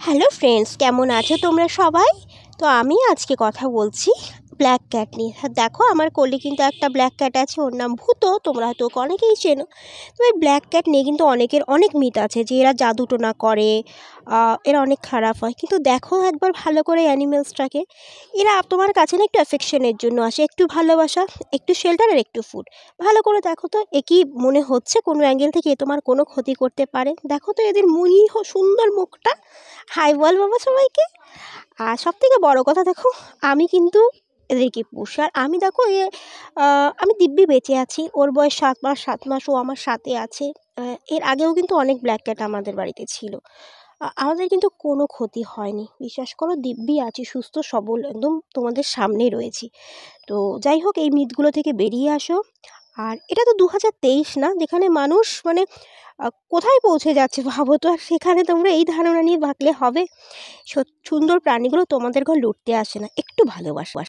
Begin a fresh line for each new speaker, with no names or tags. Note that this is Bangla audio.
হ্যালো ফ্রেন্ডস, কেমন আছো তোমরা সবাই? তো আমি আজকে কথা বলছি ব্ল্যাক ক্যাট নিয়ে। হ্যাঁ, দেখো আমার কোলে কিন্তু একটা ব্ল্যাক ক্যাট আছে, ওর নাম ভূত। তোমরা হয়তো ওকে অনেকেই চেনো। তো এই ব্ল্যাক ক্যাট নিয়ে কিন্তু অনেকের অনেক মিথ আছে যে এরা জাদুটোনা করে, এরা অনেক খারাপ হয়। কিন্তু দেখো একবার ভালো করে অ্যানিমেলসটাকে, এরা তোমার কাছে না একটু অ্যাফেকশনের জন্য আসে, একটু ভালোবাসা, একটু শেল্টার আর একটু ফুড। ভালো করে দেখো তো, এ কি মনে হচ্ছে কোনো অ্যাঙ্গেল থেকে এ তোমার কোনো ক্ষতি করতে পারে? দেখো তো এদের সুন্দর মুখটা। হাই বল বাবা সবাইকে। আর সবথেকে বড় কথা, দেখো আমি কিন্তু এদেরকে পুষি। আর আমি দেখো আমি দিব্যি বেঁচে আছি। ওর বয়স 7 মাস, 7 মাস ও আমার সাথে আছে। এর আগেও কিন্তু অনেক ব্ল্যাক ক্যাট আমাদের বাড়িতে ছিল। আমাদের কিন্তু কোনো ক্ষতি হয়নি, বিশ্বাস করো। দিব্যি আছি, সুস্থ সবল, একদম তোমাদের সামনেই রয়েছি। তো যাই হোক, এই মিথগুলো থেকে বেরিয়ে আসো। আর এটা তো 2023 না, যেখানে মানুষ মানে কোথায় পৌঁছে যাচ্ছে ভাবো তো। আর সেখানে তোমরা এই ধারণা নিয়ে ভাবলে হবে? সুন্দর প্রাণীগুলো তোমাদের ঘর লুটতে আসে না, একটু ভালোবাসা।